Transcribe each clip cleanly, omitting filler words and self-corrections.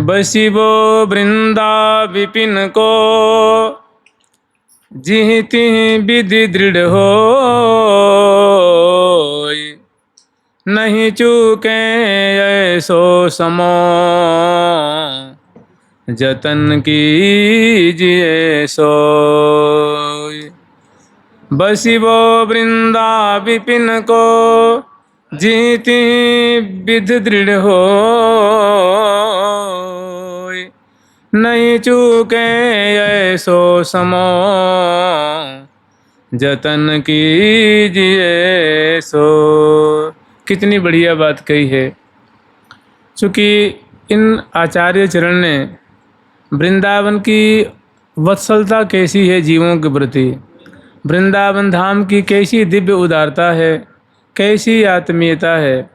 बसिबो वृंदा विपिन को, जिहि तिहि विधि दृढ़ हो, नहीं चूके ऐसो समो, जतन कीजिए सोई। बसिबो वृंदा विपिन को, जीति विध दृढ़ हो, नहीं चूके ऐसो समो, जतन कीजिए सो। कितनी बढ़िया बात कही है। चूँकि इन आचार्य चरण ने वृंदावन की वत्सलता कैसी है जीवों के प्रति, वृंदावन धाम की कैसी दिव्य उदारता है, कैसी आत्मीयता है,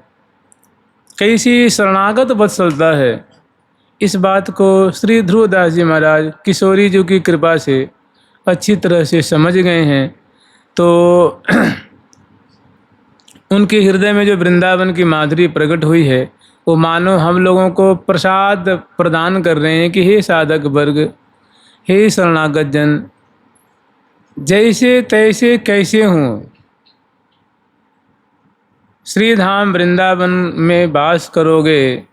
कैसी शरणागत वत्सलता है, इस बात को श्री ध्रुवदास जी महाराज किशोरी जी की कृपा से अच्छी तरह से समझ गए हैं। तो उनके हृदय में जो वृंदावन की माधुरी प्रकट हुई है, वो मानो हम लोगों को प्रसाद प्रदान कर रहे हैं कि हे साधक वर्ग, हे शरणागत जन, जैसे तैसे कैसे हूँ, श्रीधाम वृंदावन में वास करोगे।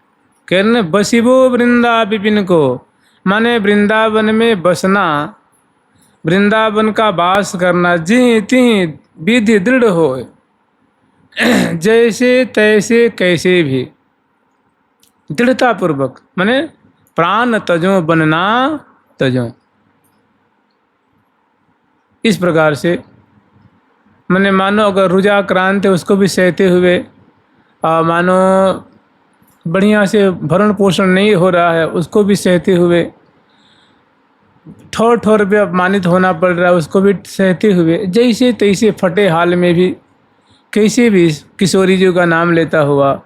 कहने बसिबो वृंदा विपिन को, माने वृंदावन में बसना, वृंदावन का वास करना, जिहि तिहि विधि दृढ़ हो, जैसे तैसे कैसे भी दृढ़ता पूर्वक, माने प्राण तजो बनना तजो, इस प्रकार से मैंने मानो अगर रुझा क्रांत है उसको भी सहते हुए, मानो बढ़िया से भरण पोषण नहीं हो रहा है उसको भी सहते हुए, ठोर ठोर पे अपमानित होना पड़ रहा है उसको भी सहते हुए, जैसे तैसे फटे हाल में भी कैसे भी किशोरी जी का नाम लेता हुआ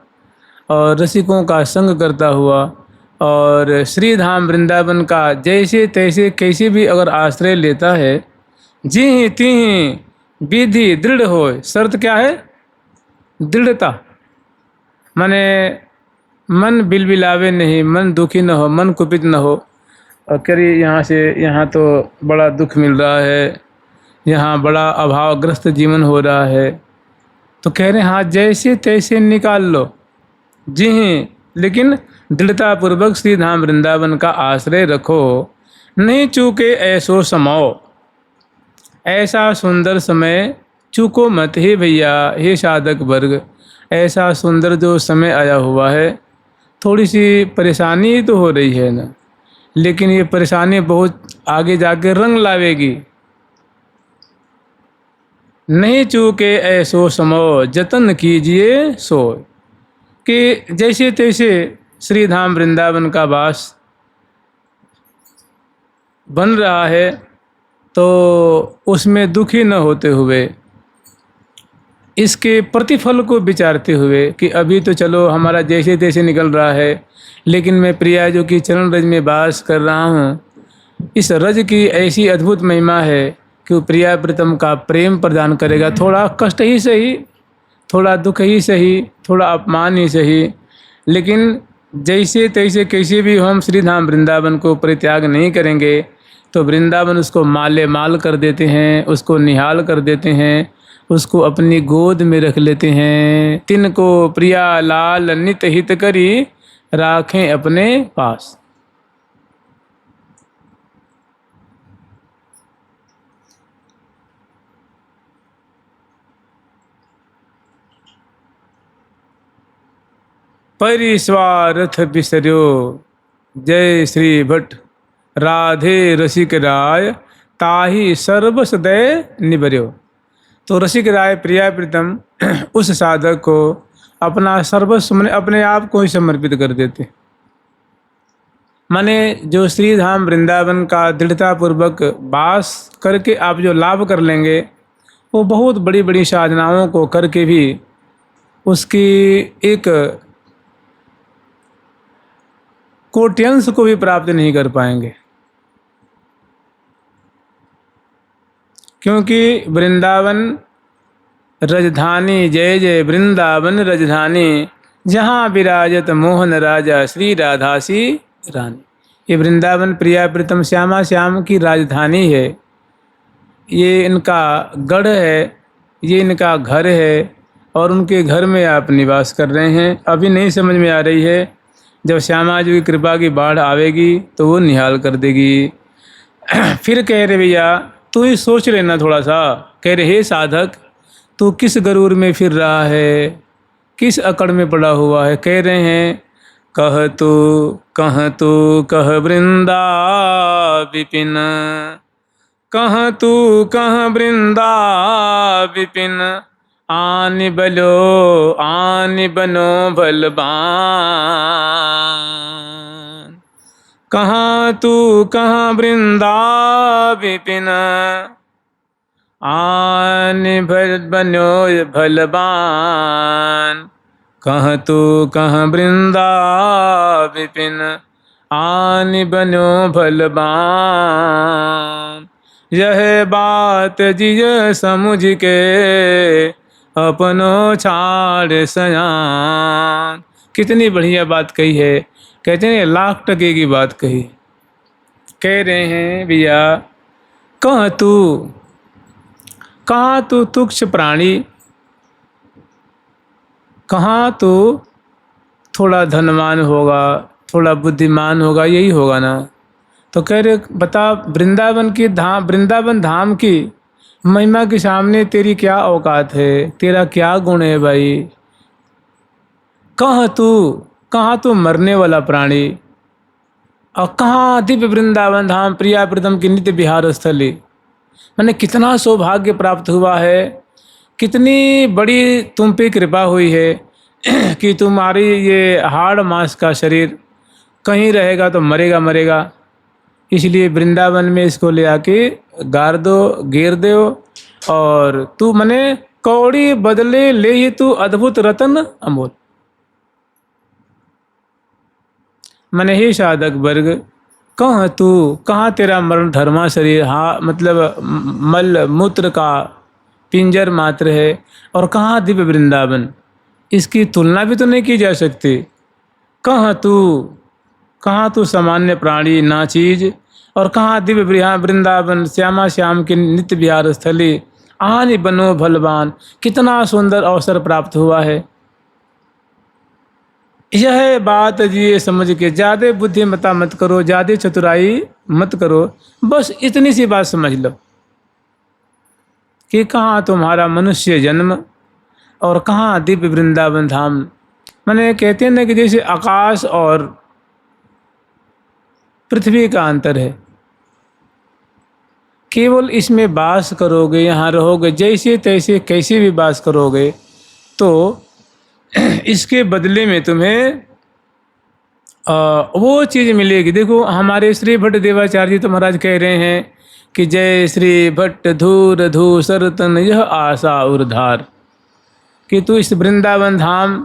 और रसिकों का संग करता हुआ और श्रीधाम वृंदावन का जैसे तैसे कैसे भी अगर आश्रय लेता है, जी तिहि विधि दृढ़ हो। शर्त क्या है? दृढ़ता, माने मन बिलबिलावे नहीं, मन दुखी न हो, मन कुपित न हो। और करिए यहाँ से यहाँ तो बड़ा दुख मिल रहा है, यहाँ बड़ा अभावग्रस्त जीवन हो रहा है, तो कह रहे हैं हाँ जैसे तैसे निकाल लो, जी हाँ, लेकिन दृढ़ता पूर्वक श्रीधाम वृंदावन का आश्रय रखो। नहीं चूके ऐसो समाओ, ऐसा सुंदर समय चूको मत हे भैया, हे साधक वर्ग, ऐसा सुंदर जो समय आया हुआ है, थोड़ी सी परेशानी तो हो रही है ना, लेकिन ये परेशानी बहुत आगे जाके रंग लावेगी। नहीं चूके ऐसो समो, जतन कीजिए सो, कि जैसे तैसे श्रीधाम वृंदावन का वास बन रहा है तो उसमें दुखी न होते हुए, इसके प्रतिफल को विचारते हुए कि अभी तो चलो हमारा जैसे तैसे निकल रहा है, लेकिन मैं प्रिया जो कि चरण रज में वास कर रहा हूँ, इस रज की ऐसी अद्भुत महिमा है कि वो प्रिया प्रीतम का प्रेम प्रदान करेगा। थोड़ा कष्ट ही सही, थोड़ा दुख ही सही, थोड़ा अपमान ही सही, लेकिन जैसे तैसे कैसे भी हम श्रीधाम वृंदावन को परित्याग नहीं करेंगे तो वृंदावन उसको माले माल कर देते हैं, उसको निहाल कर देते हैं, उसको अपनी गोद में रख लेते हैं। तिनको प्रिया लाल नित हित करी, राखें अपने पास। परिस्वार्थ बिसर्यो, जय श्री भट्ट, राधे रसिक राय, ताही सर्वस दय निबर्यो। तो रसिक राय प्रिया प्रीतम उस साधक को अपना सर्वस्व माने अपने आप को ही समर्पित कर देते। माने जो श्रीधाम वृंदावन का दृढ़ता पूर्वक वास करके आप जो लाभ कर लेंगे, वो बहुत बड़ी बड़ी साधनाओं को करके भी उसकी एक कोट्यंश को भी प्राप्त नहीं कर पाएंगे, क्योंकि वृंदावन राजधानी, जय जय वृंदावन राजधानी, जहाँ विराजत मोहन राजा श्री राधासी रानी। ये वृंदावन प्रिया प्रीतम श्यामा श्याम की राजधानी है, ये इनका गढ़ है, ये इनका घर है और उनके घर में आप निवास कर रहे हैं। अभी नहीं समझ में आ रही है, जब श्यामा जी की कृपा की बाढ़ आवेगी तो वो निहाल कर देगी। फिर कह रहे भैया तू ही सोच लेना थोड़ा सा। कह रहे हे साधक, तू किस गरूर में फिर रहा है, किस अकड़ में पड़ा हुआ है। कह रहे हैं कह तू कह वृंदा विपिन, कह तू कह वृंदा विपिन, आन बनो बलवान। कहाँ तू कहाँ वृंदा विपिन, आन बनो बलवान। कहाँ तू कहाँ वृंदा विपिन, आन बनो बलवान। यह बात जिय समुझ के, अपनो छाड़ सयान। कितनी बढ़िया बात कही है, कहते हैं लाख टके की बात कही। कह रहे हैं भैया कहाँ तू तुच्छ प्राणी, कहाँ तू थोड़ा धनवान होगा, थोड़ा बुद्धिमान होगा, यही होगा ना। तो कह रहे बता वृंदावन धाम की महिमा के सामने तेरी क्या औकात है, तेरा क्या गुण है भाई। कहाँ तू मरने वाला प्राणी, और कहाँ दिव्य वृंदावन धाम प्रिया प्रीतम की नित्य विहार स्थली। मैंने कितना सौभाग्य प्राप्त हुआ है, कितनी बड़ी तुम पे कृपा हुई है कि तुम्हारी ये हाड़ मांस का शरीर कहीं रहेगा तो मरेगा। इसलिए वृंदावन में इसको ले आके घेर दो और तू मने कौड़ी बदले ले ही तू अद्भुत रतन अमोल। मने ही साधक वर्ग, कहाँ तेरा मरण धर्मा शरीर, हाँ मतलब मल मूत्र का पिंजर मात्र है, और कहाँ दिव्य वृंदावन, इसकी तुलना भी तो नहीं की जा सकती। कहाँ तू सामान्य प्राणी ना चीज, और कहाँ दिव्य वृंदावन श्यामा श्याम की नित्य विहार स्थली, आन बनो बलवान। कितना सुंदर अवसर प्राप्त हुआ है। यह बात जी समझ के ज़्यादा बुद्धिमत्ता मत करो, ज़्यादा चतुराई मत करो, बस इतनी सी बात समझ लो कि कहाँ तुम्हारा मनुष्य जन्म और कहाँ दिव्य वृंदावन धाम। मैंने कहते हैं ना कि जैसे आकाश और पृथ्वी का अंतर है। केवल इसमें वास करोगे, यहाँ रहोगे, जैसे तैसे कैसे भी वास करोगे तो इसके बदले में तुम्हें वो चीज़ मिलेगी। देखो हमारे श्री भट्ट देवाचार्य जी तो महाराज कह रहे हैं कि जय श्री भट्ट धूर धूसर तन यह आशा उर्धार, कि तू इस वृंदावन धाम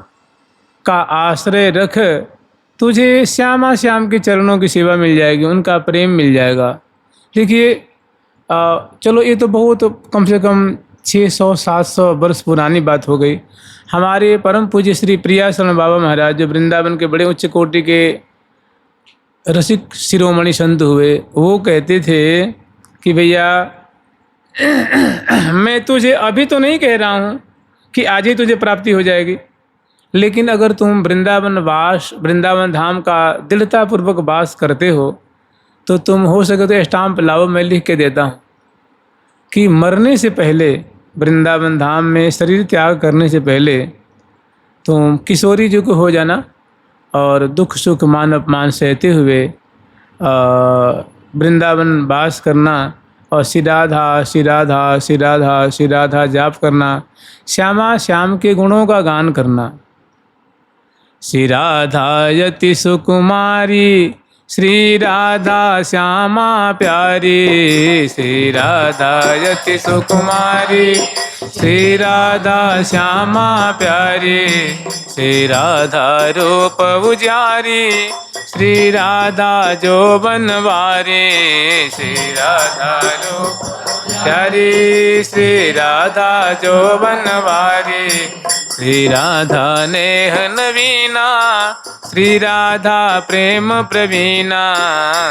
का आश्रय रख, तुझे श्यामा श्याम के चरणों की सेवा मिल जाएगी, उनका प्रेम मिल जाएगा। देखिए चलो ये तो बहुत कम से कम 600-700 वर्ष पुरानी बात हो गई। हमारे परम पूज्य श्री प्रिया शरण बाबा महाराज जो वृंदावन के बड़े उच्च कोटि के रसिक शिरोमणि संत हुए, वो कहते थे कि भैया मैं तुझे अभी तो नहीं कह रहा हूँ कि आज ही तुझे प्राप्ति हो जाएगी, लेकिन अगर तुम वृंदावन धाम का दृढ़तापूर्वक वास करते हो तो तुम हो सके तो स्टाम्प लाओ, मैं लिख के देता हूँ कि मरने से पहले वृंदावन धाम में शरीर त्याग करने से पहले तुम किशोरी जी को हो जाना और दुख सुख मान अपमान सहते हुए वृंदावन वास करना और श्री राधा श्री राधा श्री राधा श्री राधा जाप करना, श्यामा श्याम के गुणों का गान करना। श्री राधा यति सुकुमारी, श्री राधा श्यामा प्यारी, श्री राधा यति सुकुमारी, श्री राधा श्यामा प्यारी, श्री राधा रूप उजारी, श्री राधा जो बनवारी, श्री राधा रूप प्यारी, श्री राधा जो बनवारी, श्री राधा नेह नवीना, श्री राधा प्रेम प्रवीणा,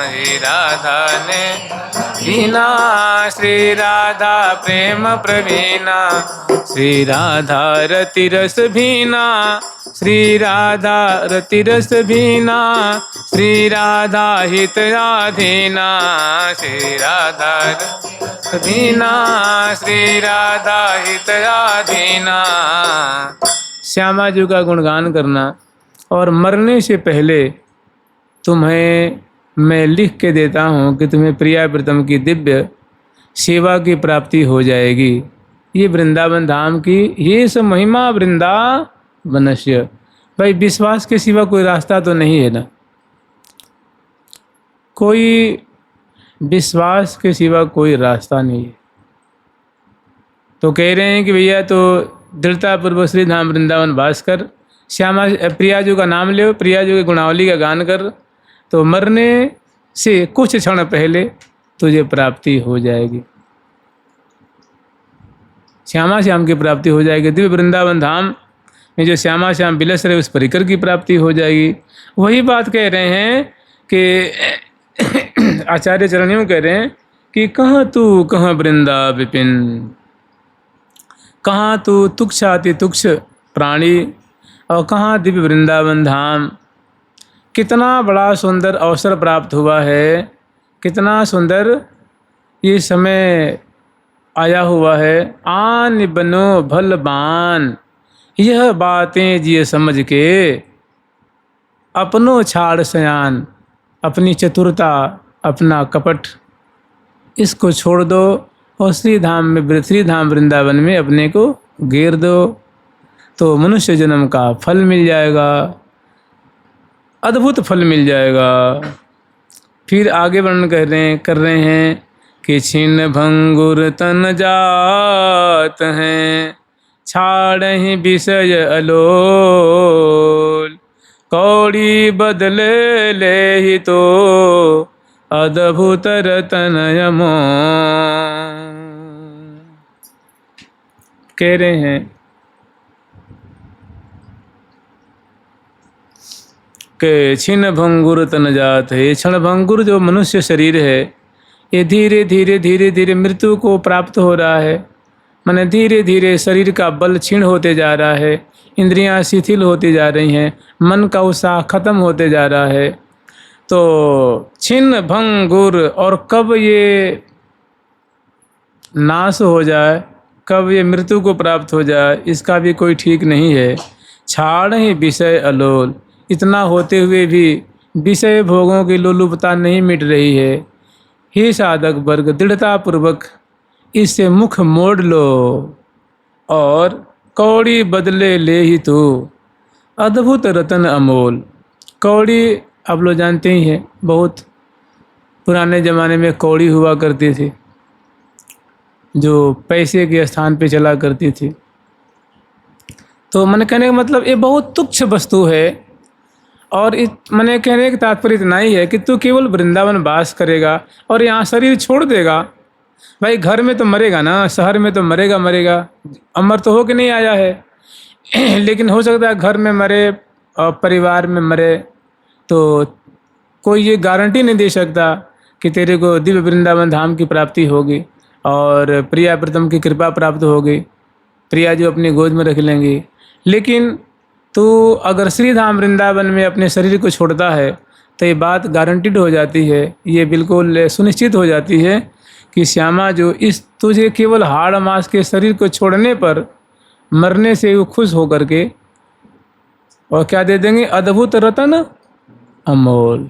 श्री राधा नेह नवीना, श्री राधा प्रेम प्रवीणा, श्री राधा रति रस भीना, श्री राधा रति रस भीना, श्री राधा हित आधीना, श्री राधा रति भीना, श्री राधा हित आधीना। श्यामा जी का गुणगान करना। और मरने से पहले तुम्हें मैं लिख के देता हूँ कि तुम्हें प्रिया प्रीतम की दिव्य सेवा की प्राप्ति हो जाएगी। ये वृंदावन धाम की ये सब महिमा वृंदावनस्य। भाई विश्वास के सिवा कोई रास्ता तो नहीं है ना, कोई विश्वास के सिवा कोई रास्ता नहीं है। तो कह रहे हैं कि भैया तो दृढ़तापूर्वक श्री धाम वृंदावन वास कर, श्यामा प्रिया जी का नाम ले, प्रिया जी की गुणावली का गान कर, तो मरने से कुछ क्षण पहले तुझे प्राप्ति हो जाएगी, श्यामा श्याम की प्राप्ति हो जाएगी। दिव्य वृंदावन धाम में जो श्यामा श्याम बिलस रहे उस परिकर की प्राप्ति हो जाएगी। वही बात कह रहे हैं कि आचार्य चरणियों कह रहे हैं कि कहाँ तू कहाँ वृंदा विपिन, कहाँ तू तुक्षाति तुक्ष प्राणी, और कहाँ दिव्य वृंदावन धाम। कितना बड़ा सुंदर अवसर प्राप्त हुआ है, कितना सुंदर ये समय आया हुआ है। आन बनो भलबान, यह बातें जिए समझ के, अपनो छाड़ सयान, अपनी चतुरता अपना कपट इसको छोड़ दो और श्री धाम वृंदावन में अपने को घेर दो, तो मनुष्य जन्म का फल मिल जाएगा, अद्भुत फल मिल जाएगा। फिर आगे वर्णन कर रहे हैं कि छिन्न भंगुर तन जात हैं, छाड़हि विषय अलोल, कौड़ी बदले ले ही तो अद्भुत रतन यमो। कह रहे हैं कि छिन्न भंगुर तन जात है, क्षण भंगुर जो मनुष्य शरीर है ये धीरे धीरे धीरे धीरे मृत्यु को प्राप्त हो रहा है। माने धीरे धीरे शरीर का बल क्षीण होते जा रहा है, इंद्रियां शिथिल होती जा रही हैं, मन का उत्साह खत्म होते जा रहा है। तो छिन्न भंगुर, और कब ये नाश हो जाए, कब ये मृत्यु को प्राप्त हो जाए, इसका भी कोई ठीक नहीं है। छाड़ ही विषय अलोल, इतना होते हुए भी विषय भोगों की लोलुपता नहीं मिट रही है। हे साधक वर्ग, दृढ़तापूर्वक इससे मुख मोड़ लो और कौड़ी बदले ले ही तो अद्भुत रतन अमोल। कौड़ी आप लोग जानते ही हैं, बहुत पुराने ज़माने में कौड़ी हुआ करती थी जो पैसे के स्थान पे चला करती थी। तो मैंने कहने का मतलब ये बहुत तुच्छ वस्तु है। और मैंने कहने का तात्पर्य इतना ही है कि तू केवल वृंदावन वास करेगा और यहाँ शरीर छोड़ देगा। भाई घर में तो मरेगा ना, शहर में तो मरेगा, अमर तो हो के नहीं आया है लेकिन हो सकता है घर में मरे और परिवार में मरे, तो कोई ये गारंटी नहीं दे सकता कि तेरे को दिव्य वृंदावन धाम की प्राप्ति होगी और प्रिया प्रीतम की कृपा प्राप्त होगी, प्रिया जो अपनी गोद में रख लेंगी। लेकिन तू अगर श्री धाम वृंदावन में अपने शरीर को छोड़ता है तो ये बात गारंटीड हो जाती है, ये बिल्कुल सुनिश्चित हो जाती है कि श्यामा जो इस तुझे केवल हाड़ मांस के शरीर को छोड़ने पर मरने से वो खुश होकर के और क्या दे देंगे, अद्भुत रतन अमोल।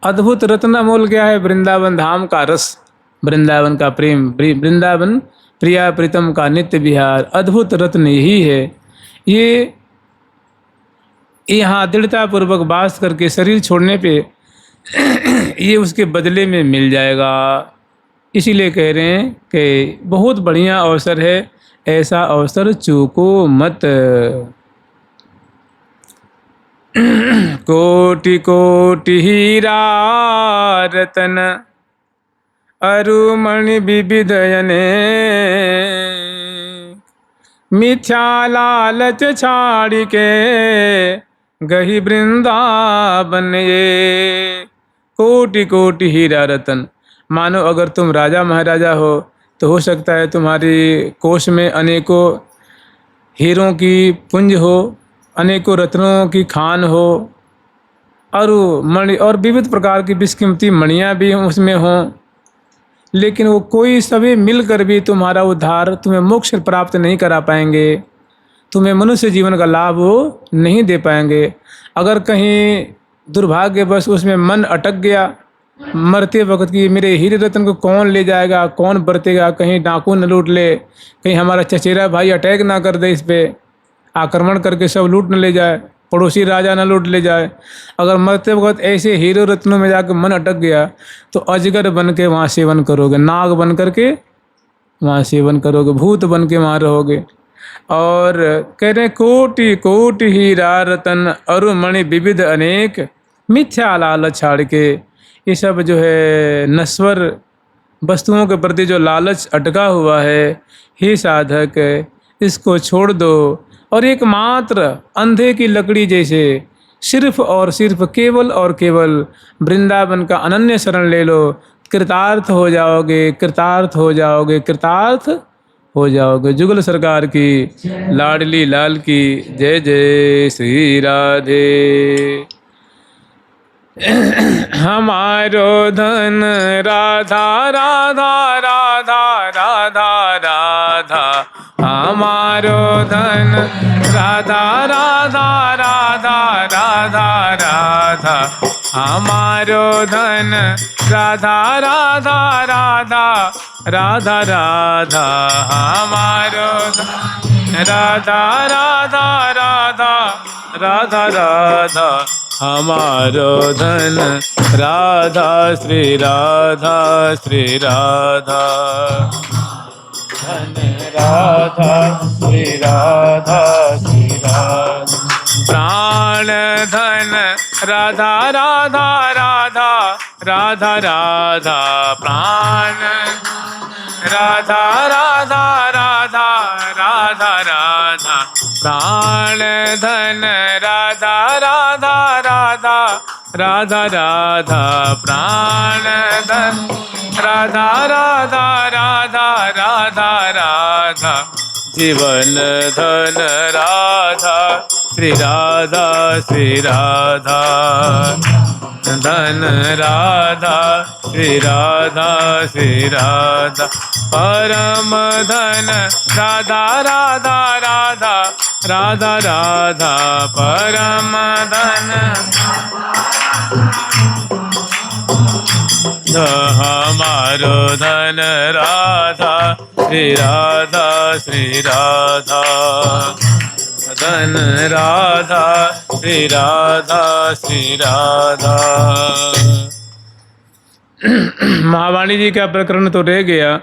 अद्भुत रत्न अमोल क्या है? वृंदावन धाम का रस, वृंदावन का प्रेम, वृंदावन प्रिया प्रीतम का नित्य विहार, अद्भुत रत्न यही है। ये यहाँ दृढ़तापूर्वक वास करके शरीर छोड़ने पे ये उसके बदले में मिल जाएगा। इसीलिए कह रहे हैं कि बहुत बढ़िया अवसर है, ऐसा अवसर चूको मत। कोटि कोटि हीरा रतन अरुमणि विविध अनेक, मिथ्या लालच छाड़ के गही वृंदावन ये। कोटि कोटि हीरा रतन। मानो अगर तुम राजा महाराजा हो तो हो सकता है तुम्हारी कोष में अनेकों हीरों की पुंज हो, अनेकों रत्नों की खान हो, और मणि और विविध प्रकार की बेशकीमती मणियाँ भी उसमें हों, लेकिन वो कोई सभी मिलकर भी तुम्हारा उद्धार, तुम्हें मोक्ष प्राप्त नहीं करा पाएंगे, तुम्हें मनुष्य जीवन का लाभ वो नहीं दे पाएंगे। अगर कहीं दुर्भाग्यवश उसमें मन अटक गया मरते वक्त की मेरे हीरे रतन को कौन ले जाएगा, कौन बरतेगा, कहीं डाकू न लूट ले, कहीं हमारा चचेरा भाई अटैक ना कर दे, इस पर आक्रमण करके सब लूट न ले जाए, पड़ोसी राजा न लूट ले जाए। अगर मरते वक्त ऐसे हीरो रत्नों में जाकर मन अटक गया तो अजगर बन के वहाँ सेवन करोगे, नाग बन करके वहाँ सेवन करोगे, भूत बन के वहाँ रहोगे। और कह रहे कोटि कोटि हीरा रतन अरुमणि विविध अनेक, मिथ्या लालच छाड़ के। ये सब जो है नश्वर वस्तुओं के प्रति जो लालच अटका हुआ है, हे साधक इसको छोड़ दो और एकमात्र अंधे की लकड़ी जैसे सिर्फ और सिर्फ केवल और केवल वृंदावन का अनन्य शरण ले लो, कृतार्थ हो जाओगे, कृतार्थ हो जाओगे, कृतार्थ हो जाओगे। जुगल सरकार की लाडली लाल की जय जय श्री राधे। हमारो धन राधा राधा राधा राधा राधा, हमारो धन राधा राधा राधा राधा राधा, हमारो धन राधा राधा राधा राधा राधा, हमारो धन राधा राधा राधा राधा राधा, हमारो धन राधा श्री राधा श्री राधा, धन राधा श्री राधा श्री राधा, प्राण धन राधा राधा राधा राधा राधा, प्राण राधा राधा राधा राधा राधा, प्राण धन राधा राधा राधा राधा राधा, प्राण धन राधा राधा राधा राधा राधा, जीवन धन राधा श्री राधा श्री राधा, धन राधा श्री राधा श्री राधा, परम धन राधा राधा राधा राधा राधा, परम धन हमारो धन राधा श्री राधा श्री राधा, धन राधा श्री राधा श्री राधा। महावाणी जी का प्रकरण तो रह गया,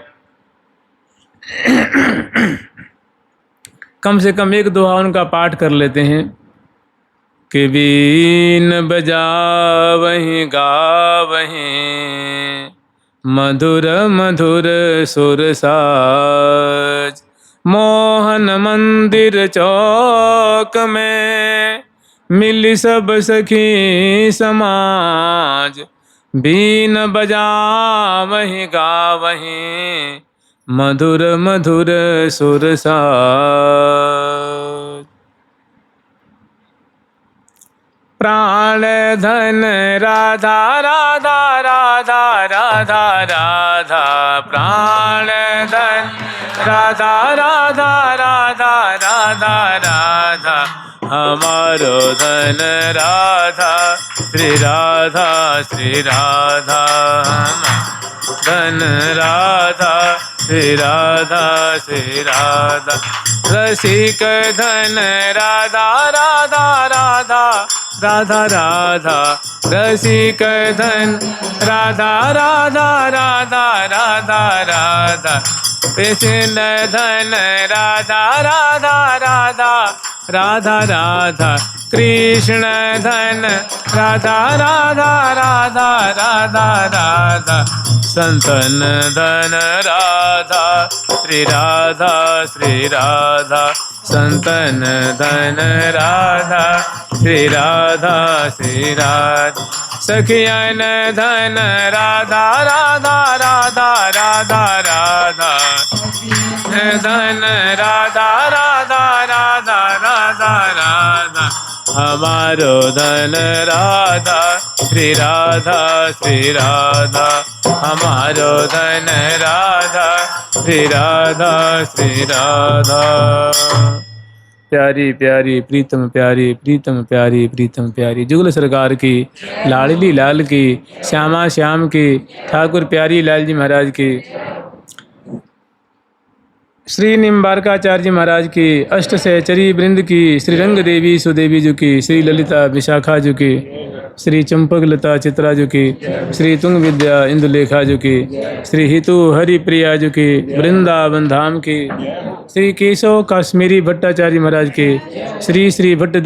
कम से कम एक दोहा उनका पाठ कर लेते हैं कि बीन बजावहीं गावहीं मधुर मधुर सुर साज, मोहन मंदिर चौक में मिली सब सखी समाज, बीन बजावहीं गावहीं मधुर मधुर सुर साज, प्राण धन राधा राधा राधा राधा राधा, प्राण धन राधा राधा राधा राधा राधा, हमारो धन राधा श्री राधा श्री राधा, धन राधा श्री राधा श्री राधा, रसिक धन राधा राधा राधा राधा राधा, रसिक धन राधा राधा राधा राधा राधा, कृष्ण धन राधा राधा राधा राधा राधा, कृष्ण धन राधा राधा राधा राधा राधा संतन धन राधा श्री राधा संतन धन राधा श्री राधा सखियन धन राधा राधा राधा राधा राधा धन राधा राधा राधा राधा राधा हमारो धन राधा श्री राधा हमारो धन राधा श्री राधा प्यारी प्यारी प्रीतम प्यारी प्रीतम प्यारी प्रीतम प्यारी जुगल सरकार की, लाडली लाल की, श्यामा श्याम की, ठाकुर प्यारी लाल जी महाराज की, श्री निम्बारकाचार्य महाराज की, अष्ट सहचरी वृंद की, श्री रंग देवी सुदेवी जी की, श्री ललिता विशाखा जी की, श्री चंपक लता चित्रा जी की, श्री तुंग विद्या इंदुलेखा जी की, श्री हितु हरिप्रिया जी की, वृंदावन धाम की, श्री केशव काश्मीरी भट्टाचार्य महाराज की, श्री श्री भट्ट